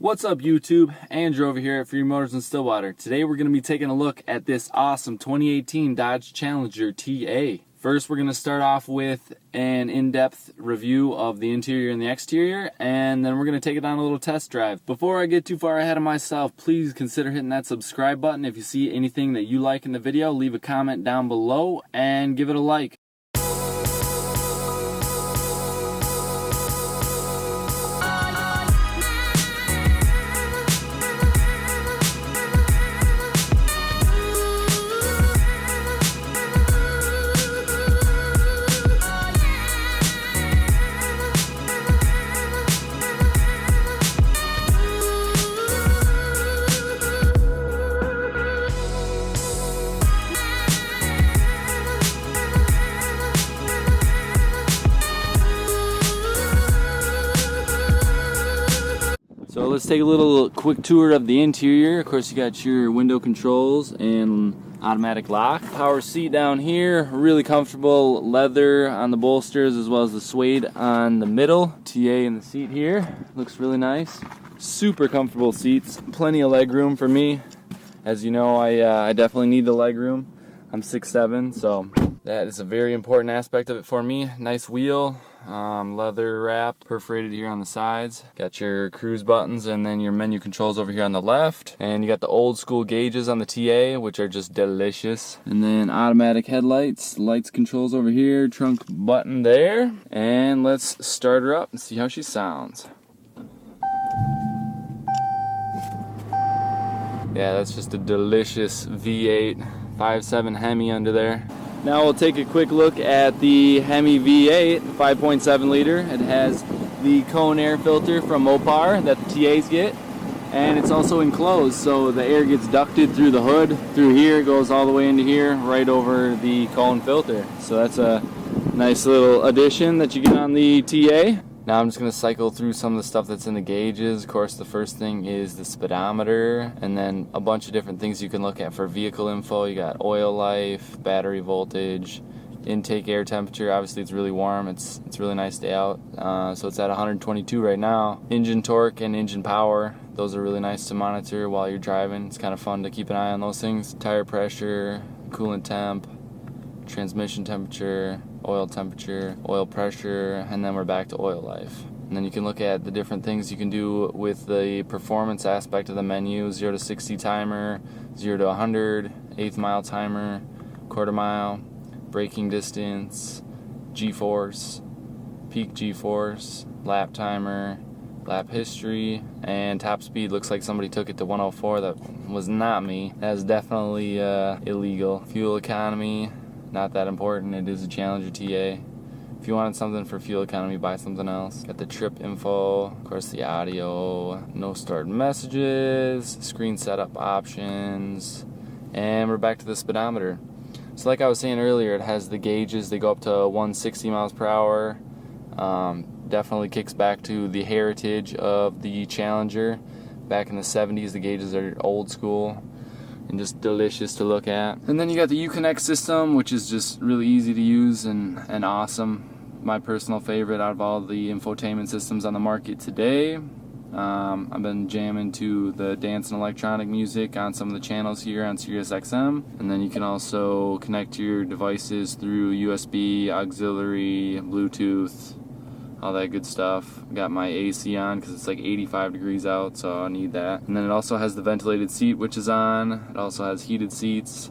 What's up YouTube? Andrew over here at Free Motors in Stillwater. Today we're going to be taking a look at this awesome 2018 Dodge Challenger TA. First we're going to start off with an in-depth review of the interior and the exterior, and then we're going to take it on a little test drive. Before I get too far ahead of myself, please consider hitting that subscribe button. If you see anything that you like in the video, leave a comment down below and give it a like. So let's take a little quick tour of the interior. Of course, you got your window controls and automatic lock. Power seat down here, really comfortable leather on the bolsters as well as the suede on the middle. TA in the seat here, looks really nice. Super comfortable seats, plenty of leg room for me. As you know, I definitely need the leg room. I'm 6'7", so that is a very important aspect of it for me. Nice wheel. Leather wrapped, perforated here on the sides. Got your cruise buttons and then your menu controls over here on the left. And you got the old school gauges on the TA, which are just delicious. And then automatic headlights, lights controls over here, trunk button there. And let's start her up and see how she sounds. Yeah, that's just a delicious V8 5.7 Hemi under there. Now we'll take a quick look at the Hemi V8 5.7 liter. It has the cone air filter from Mopar that the TAs get, and it's also enclosed, so the air gets ducted through the hood, through here, goes all the way into here, right over the cone filter. So that's a nice little addition that you get on the TA. Now I'm just going to cycle through some of the stuff that's in the gauges. Of course, the first thing is the speedometer, and then a bunch of different things you can look at for vehicle info. You got oil life, battery voltage, intake air temperature. Obviously it's really warm, it's really nice day out, so it's at 122 right now. Engine torque and engine power, those are really nice to monitor while you're driving. It's kind of fun to keep an eye on those things. Tire pressure, coolant temp, transmission temperature, oil temperature, oil pressure, and then we're back to oil life. And then you can look at the different things you can do with the performance aspect of the menu. 0 to 60 timer, 0 to 100, 1/8 mile timer, quarter mile, braking distance, G-force, peak G-force, lap timer, lap history, and top speed. Looks like somebody took it to 104. That was not me. That is definitely illegal. Fuel economy, not that important. It is a Challenger TA. If you wanted something for fuel economy, buy something else. Got the trip info, of course the audio, no stored messages, screen setup options, and we're back to the speedometer. So like I was saying earlier, it has the gauges. They go up to 160 miles per hour. Definitely kicks back to the heritage of the Challenger. Back in the 70s, the gauges are old school and just delicious to look at. And then you got the Uconnect system, which is just really easy to use and awesome. My personal favorite out of all the infotainment systems on the market today. I've been jamming to the dance and electronic music on some of the channels here on Sirius XM. And then you can also connect to your devices through USB, auxiliary, Bluetooth, all that good stuff. Got my AC on because it's like 85 degrees out, so I need that. And then it also has the ventilated seat, which is on. It also has heated seats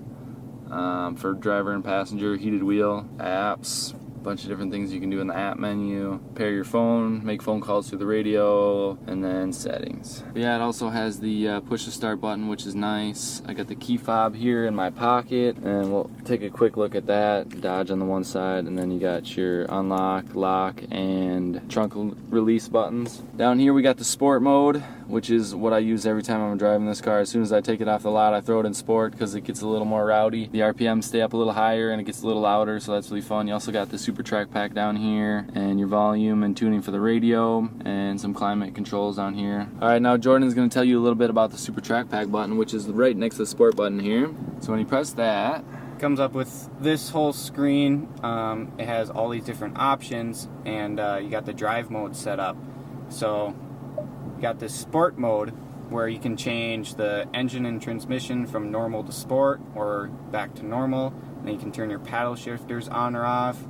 for driver and passenger, heated wheel, apps, a bunch of different things you can do in the app menu. Pair your phone, make phone calls through the radio, and then settings. But yeah, it also has the push to start button, which is nice. I got the key fob here in my pocket, and we'll take a quick look at that. Dodge on the one side, and then you got your unlock, lock, and trunk release buttons. Down here we got the sport mode, which is what I use every time I'm driving this car. As soon as I take it off the lot, I throw it in sport because it gets a little more rowdy. The RPMs stay up a little higher and it gets a little louder, so that's really fun. You also got the Super Track Pack down here, and your volume and tuning for the radio, and some climate controls down here. Alright, now Jordan's going to tell you a little bit about the Super Track Pack button, which is right next to the sport button here. So when you press that, comes up with this whole screen. It has all these different options, and you got the drive mode set up. So You got this sport mode where you can change the engine and transmission from normal to sport or back to normal. And then you can turn your paddle shifters on or off.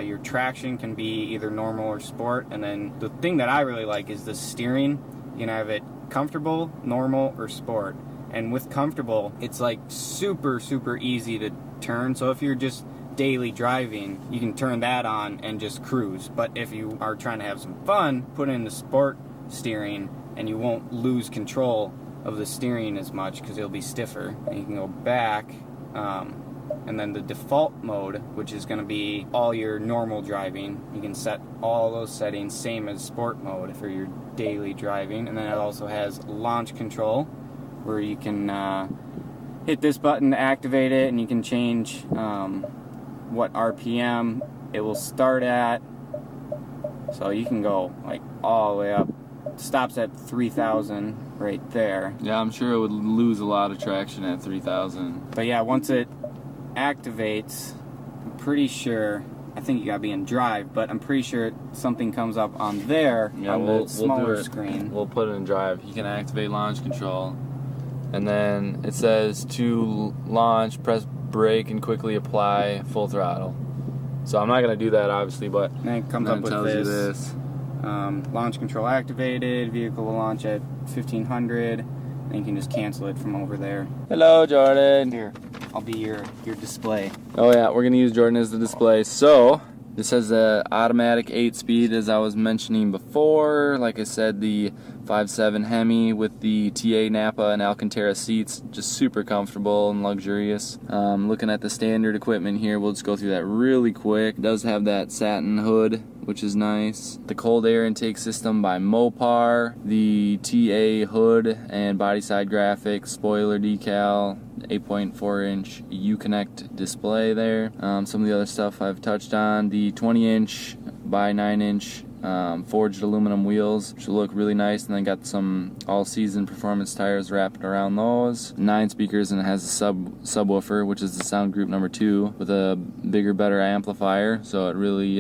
Your traction can be either normal or sport. And then the thing that I really like is the steering. You can have it comfortable, normal, or sport. And with comfortable, it's like super, super easy to turn. So if you're just daily driving, you can turn that on and just cruise. But if you are trying to have some fun, put in the sport steering and you won't lose control of the steering as much because it'll be stiffer. And you can go back, and then the default mode, which is going to be all your normal driving. You can set all those settings, same as sport mode for your daily driving. And then it also has launch control, where you can hit this button to activate it, and you can change what RPM it will start at. So you can go like all the way up. Stops at 3,000 right there. Yeah, I'm sure it would lose a lot of traction at 3,000. But yeah, once it activates, I'm pretty sure, I think you gotta be in drive, but I'm pretty sure something comes up on there, on the smaller screen. We'll put it in drive. You can activate launch control. And then it says to launch, press brake and quickly apply full throttle. So I'm not gonna do that obviously, but and then it comes up with tells you this. Launch control activated, vehicle will launch at 1500, and you can just cancel it from over there. Hello, Jordan. Here, I'll be your display. Oh yeah, we're gonna use Jordan as the display. So this has a automatic 8-speed, as I was mentioning before. Like I said, the 5.7 Hemi with the TA Napa and Alcantara seats, just super comfortable and luxurious. Looking at the standard equipment here, we'll just go through that really quick. It does have that satin hood, which is nice. The cold air intake system by Mopar, the TA hood and body side graphics, spoiler decal, 8.4-inch Uconnect display there. Some of the other stuff I've touched on, the 20-inch by 9-inch forged aluminum wheels, which look really nice, and then got some all-season performance tires wrapped around those. 9 speakers, and it has a subwoofer, which is the sound group number 2, with a bigger, better amplifier, so it really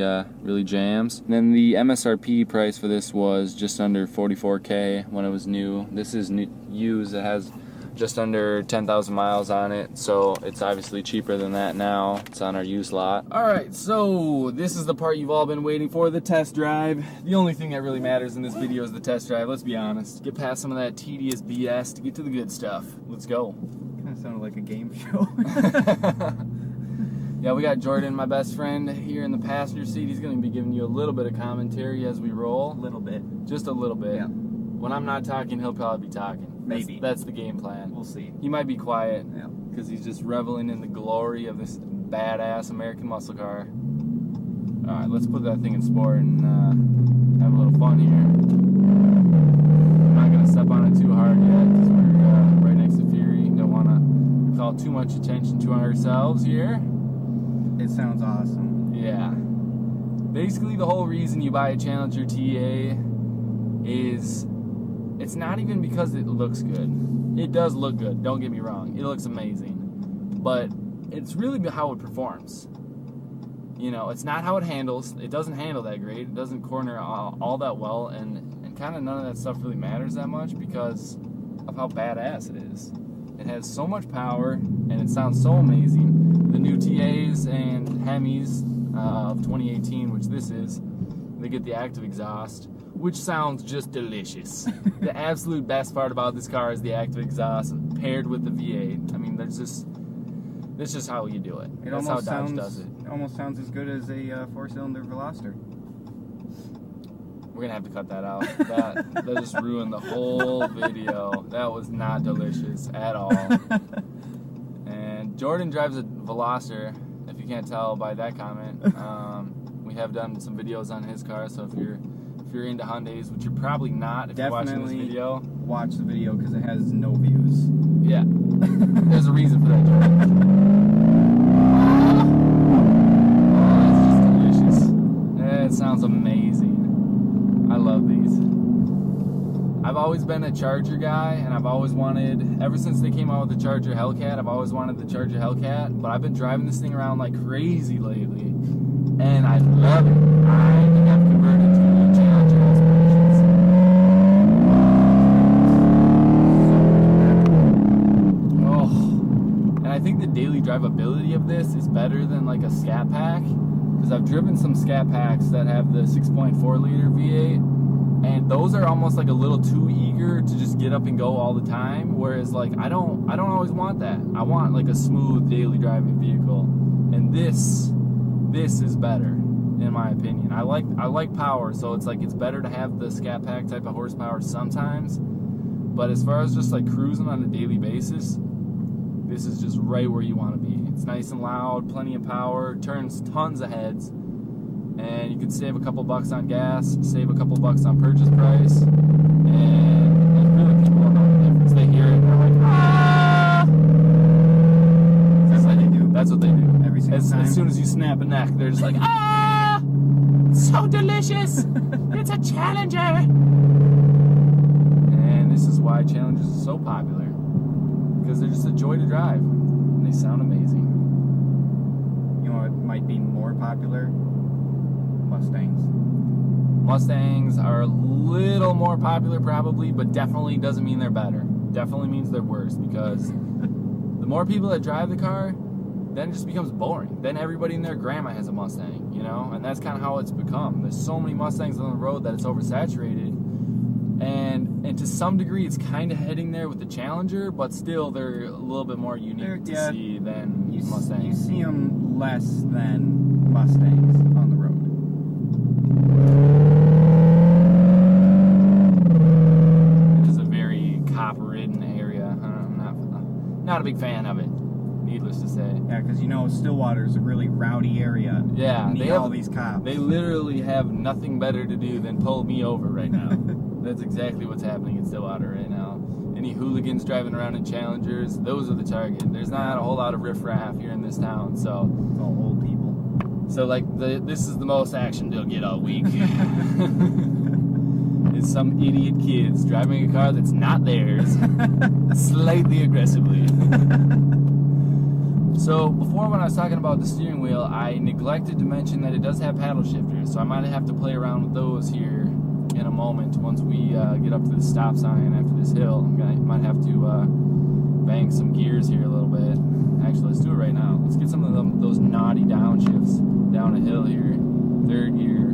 jams. And then the MSRP price for this was just under $44K when it was new. This is used. It has just under 10,000 miles on it, so it's obviously cheaper than that now. It's on our used lot. Alright, so this is the part you've all been waiting for, the test drive. The only thing that really matters in this video is the test drive, let's be honest. Get past some of that tedious BS to get to the good stuff. Let's go. Kind of sounded like a game show. Yeah, we got Jordan, my best friend, here in the passenger seat. He's going to be giving you a little bit of commentary as we roll. A little bit. Just a little bit. Yeah. When I'm not talking, he'll probably be talking. Maybe. That's the game plan. We'll see. He might be quiet, Yeah. because he's just reveling in the glory of this badass American muscle car. Alright, let's put that thing in sport and have a little fun here. I'm not going to step on it too hard yet, because we're right next to Fury. Don't want to call too much attention to ourselves here. It sounds awesome. Yeah. Basically, the whole reason you buy a Challenger TA is, it's not even because it looks good. It does look good, don't get me wrong. It looks amazing. But it's really how it performs. You know, it's not how it handles. It doesn't handle that great. It doesn't corner all that well. And kind of none of that stuff really matters that much because of how badass it is. It has so much power, and it sounds so amazing. The new TAs and Hemis of 2018, which this is, they get the active exhaust, which sounds just delicious. The absolute best part about this car is the active exhaust paired with the V8. I mean, that's just how you do it. That's how Dodge does it. It almost sounds as good as a 4-cylinder Veloster. We're gonna have to cut that out. That just ruined the whole video. That was not delicious at all. And Jordan drives a Veloster, if you can't tell by that comment. We have done some videos on his car, so if you're into Hyundais, which you're probably not if you're watching this video, watch the video because it has no views. Yeah, there's a reason for that, Jordan. Oh, it's just delicious. It sounds amazing. I love these. I've always been a Charger guy, and I've always wanted, ever since they came out with the Charger Hellcat, I've always wanted the Charger Hellcat, but I've been driving this thing around like crazy lately, and I love it. I think I've converted to the Challenger aspirations. drivability of this is better than like a Scat Pack, because I've driven some Scat Packs that have the 6.4 liter V8, and those are almost like a little too eager to just get up and go all the time, whereas like I don't always want that. I want like a smooth daily driving vehicle, and this is better in my opinion. I like power, so it's like it's better to have the Scat Pack type of horsepower sometimes, but as far as just like cruising on a daily basis, this is just right where you want to be. It's nice and loud, plenty of power, turns tons of heads, and you can save a couple bucks on gas, save a couple bucks on purchase price, and really people don't know the difference. They hear it and they're like, ah! That's what they do. That's what they do. Every single time. As soon as you snap a neck, they're just like, ah! So delicious! It's a Challenger! And this is why Challengers are so popular. Because they're just a joy to drive. And they sound amazing. You know what might be more popular? Mustangs. Mustangs are a little more popular probably, but definitely doesn't mean they're better. Definitely means they're worse, because the more people that drive the car, then it just becomes boring. Then everybody and their grandma has a Mustang, you know? And that's kind of how it's become. There's so many Mustangs on the road that it's oversaturated. And to some degree, it's kind of heading there with the Challenger, but still, they're a little bit more unique to see than Mustangs. You see them less than Mustangs on the road. It is a very cop-ridden area. I'm not a big fan of it, needless to say. Yeah, because you know Stillwater is a really rowdy area. Yeah, they have all these cops. They literally have nothing better to do than pull me over right now. That's exactly what's happening in Stillwater right now. Any hooligans driving around in Challengers, those are the target. There's not a whole lot of riffraff here in this town, so It's all old people. So like this is the most action they'll get all week. It's some idiot kids driving a car that's not theirs, slightly aggressively. So before, when I was talking about the steering wheel, I neglected to mention that it does have paddle shifters, so I might have to play around with those here in a moment once we get up to the stop sign after this hill. Might have to bang some gears here a little bit. Actually, let's do it right now. Let's get some of those naughty downshifts down a hill here. Third gear.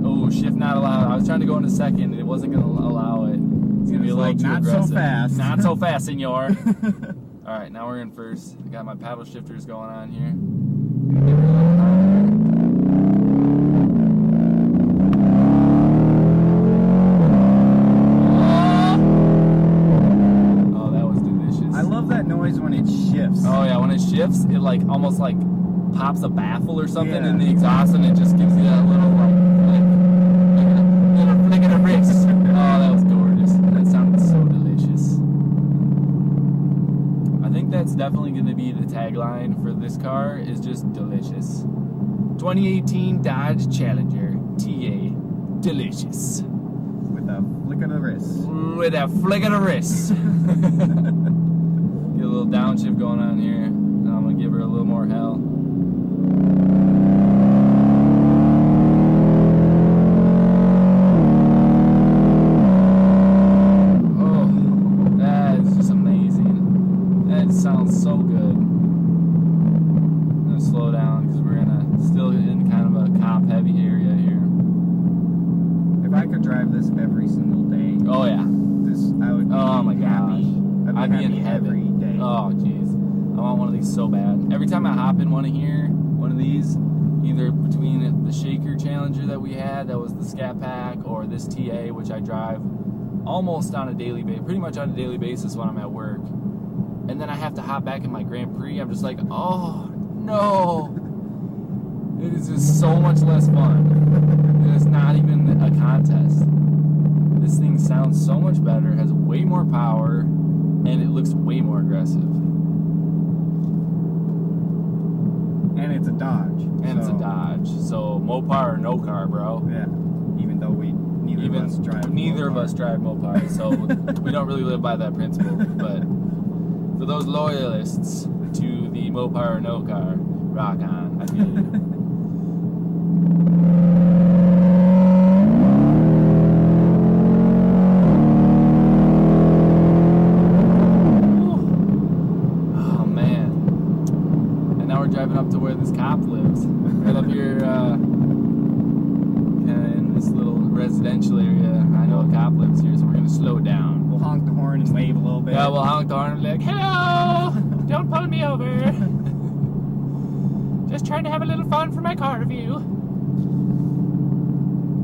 Oh, shift not allowed. I was trying to go into second and it wasn't going to allow it. It's going to be a little too aggressive. Not so fast. Not so fast, senor. Alright, now we're in first. I got my paddle shifters going on here. Give her a little power. Oh, that was delicious. I love that noise when it shifts. Oh yeah, when it shifts, it like almost like pops a baffle or something in the exhaust, and it just gives you that little like flick of the wrist. Oh, that was gorgeous. That sounded so delicious. I think that's definitely going to be the tagline for this car, is just delicious. 2018 Dodge Challenger TA. Delicious. With a flick of the wrist. With a flick of the wrist. Get a little downshift going on here. Now I'm going to give her a little more hell. Oh, that is just amazing. That sounds so good. I'm going to slow down because we're still in kind of a cop heavy area here. If I could drive this every single day, Oh yeah. I would be happy. I'd be in happy heaven every day. Oh jeez, I want one of these so bad. Every time I hop in one of these, either between the Shaker Challenger that we had, that was the Scat Pack, or this TA, which I drive almost on a daily basis, pretty much on a daily basis when I'm at work, and then I have to hop back in my Grand Prix. I'm just like, oh no, it is just so much less fun. It's not even a contest. This thing sounds so much better, has way more power, and it looks way more aggressive. And it's a Dodge. It's a Dodge. So Mopar or no car, bro. Yeah. Even though neither of us drive Mopar, so we don't really live by that principle. But for those loyalists to the Mopar or no car, rock on. I feel you. Oh man, horn and wave a little bit. Yeah, we'll honk the horn and be like, hello! Don't pull me over. Just trying to have a little fun for my car review.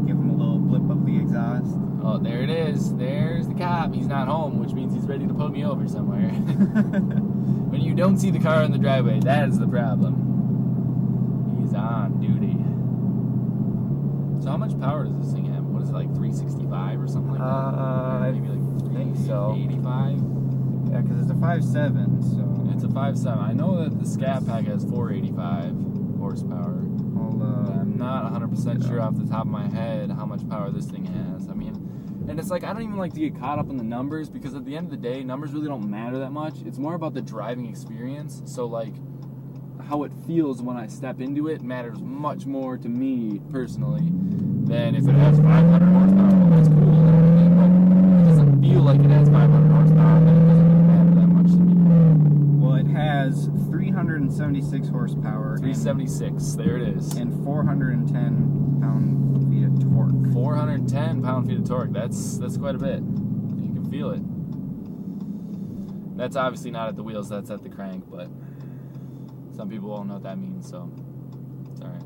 Give him a little blip of the exhaust. Oh, there it is. There's the cop. He's not home, which means he's ready to pull me over somewhere. When you don't see the car in the driveway, that is the problem. He's on duty. So how much power does this thing have? What is it, like 365 or something like that? Maybe like I think so. 385? Yeah, because it's a 5.7, so... It's a 5.7. I know that the Scat Pack has 485 horsepower. I'm not 100% sure off the top of my head how much power this thing has. I mean, and it's like, I don't even like to get caught up in the numbers, because at the end of the day, numbers really don't matter that much. It's more about the driving experience. So like, how it feels when I step into it matters much more to me personally than if it has 500 horsepower. Well, that's cool, but it doesn't feel like it has 500 horsepower, then it doesn't really matter that much to me. Well, it has 376 horsepower. 376, there it is. And 410 pound-feet of torque. 410 pound-feet of torque. That's quite a bit. You can feel it. That's obviously not at the wheels, that's at the crank, but some people won't know what that means, so it's alright.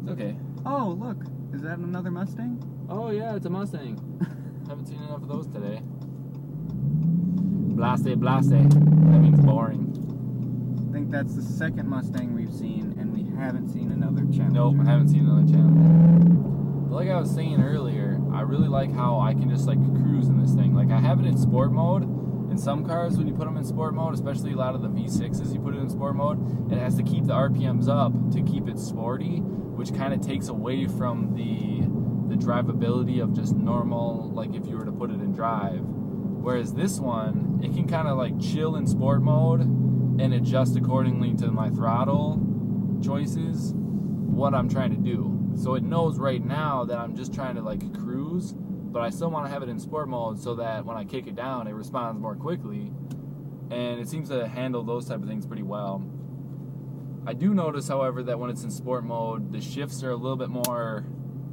It's okay. Oh, look. Is that another Mustang? Oh yeah, it's a Mustang. Haven't seen enough of those today. Blase, blase. That means boring. I think that's the second Mustang we've seen, and we haven't seen another Challenger. Nope, I haven't seen another Challenger. But like I was saying earlier, I really like how I can just like cruise in this thing. Like I have it in sport mode. In some cars, when you put them in sport mode, especially a lot of the V6s, you put it in sport mode, it has to keep the RPMs up to keep it sporty, which kind of takes away from the drivability of just normal, like if you were to put it in drive. Whereas this one, it can kind of like chill in sport mode and adjust accordingly to my throttle choices, what I'm trying to do. So it knows right now that I'm just trying to like cruise, but I still want to have it in sport mode so that when I kick it down, it responds more quickly. And it seems to handle those type of things pretty well. I do notice, however, that when it's in sport mode, the shifts are a little bit more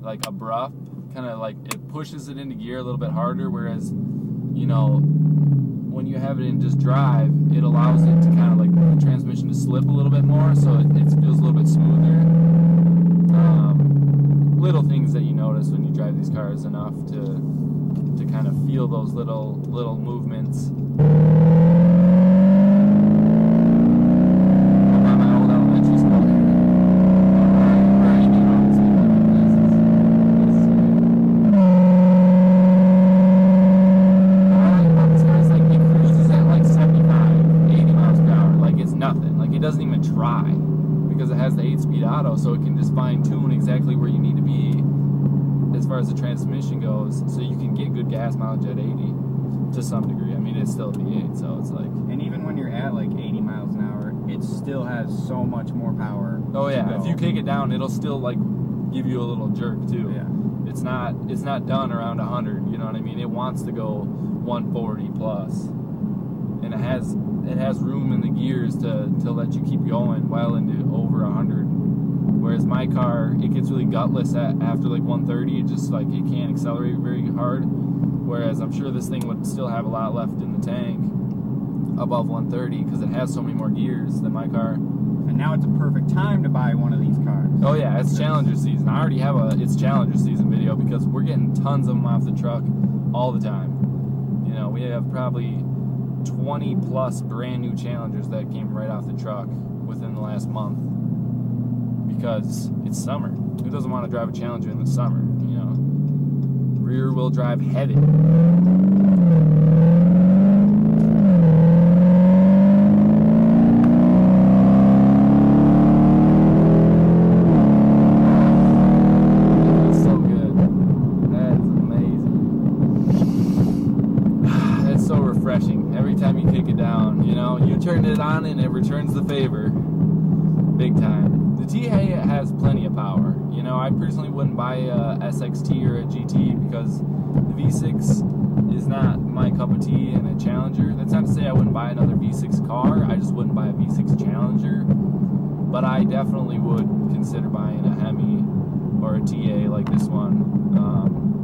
like abrupt, kind of like it pushes it into gear a little bit harder, whereas, you know, when you have it in just drive, it allows it to kind of like the transmission to slip a little bit more, so it feels a little bit smoother. Little things that you notice when you drive these cars enough to kind of feel those little movements. I'm at my old elementary school here. What I like about this car is like it cruises at like 75, 80 miles per hour. Like it's nothing. Like it doesn't even try, because it has the 8-speed auto, so it can just fine-tune exactly where you need to be as far as the transmission goes, so you can get good gas mileage at 80 to some degree. I mean, it's still a V8, so it's like... And even when you're at like 80 miles an hour, it still has so much more power. Oh yeah, if you kick it down, it'll still like give you a little jerk too. Yeah. It's not done around 100, you know what I mean? It wants to go 140 plus. And it has room in the gears to let you keep going well into over 100. Whereas my car, it gets really gutless after like 130. It just like it can't accelerate very hard. Whereas I'm sure this thing would still have a lot left in the tank above 130 because it has so many more gears than my car. And now it's a perfect time to buy one of these cars. Oh yeah, it's Challenger season. I already have it's Challenger season video because we're getting tons of them off the truck all the time. You know, we have probably 20 plus brand new Challengers that came right off the truck within the last month. Because it's summer. Who doesn't want to drive a Challenger in the summer, you know? Rear wheel drive heavy. That's so good. That's amazing. That's so refreshing. Every time you kick it down, you know, you turn it on and it returns the favor. Big time. The T8 has plenty of power. You know, I personally wouldn't buy a SXT or a GT because the V6 is not my cup of tea in a Challenger. That's not to say I wouldn't buy another V6 car. I just wouldn't buy a V6 Challenger. But I definitely would consider buying a Hemi or a TA like this one.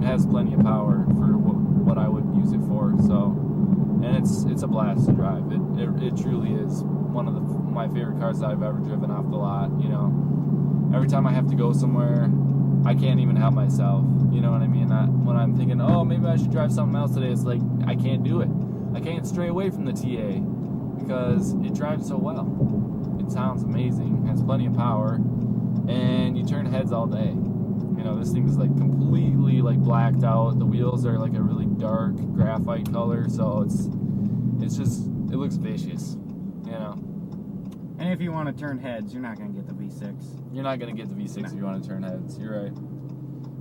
It has plenty of power for what I would use it for. So, and it's a blast to drive. It truly is one of my favorite cars that I've ever driven off the lot. You know, every time I have to go somewhere, I can't even help myself. You know what I mean? When I'm thinking, oh, maybe I should drive something else today, it's like I can't do it. I can't stray away from the TA because it drives so well. It sounds amazing, has plenty of power, and you turn heads all day. You know, this thing is like completely like blacked out. The wheels are like a really dark graphite color, so it's just, it looks vicious, you know. And if you want to turn heads, you're not going to get the V6. You're not going to get the V6 if you want to turn heads. You're right.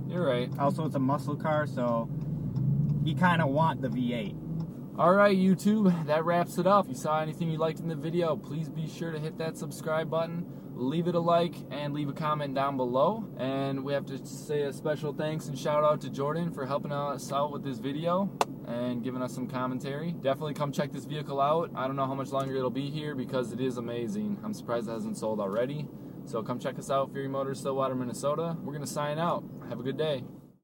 You're right. Also, it's a muscle car, so you kind of want the V8. Alright, YouTube, that wraps it up. If you saw anything you liked in the video, please be sure to hit that subscribe button, leave it a like, and leave a comment down below. And we have to say a special thanks and shout out to Jordan for helping us out with this video and giving us some commentary. Definitely come check this vehicle out. I don't know how much longer it'll be here because it is amazing. I'm surprised it hasn't sold already. So come check us out, Fury Motors, Stillwater, Minnesota. We're going to sign out. Have a good day.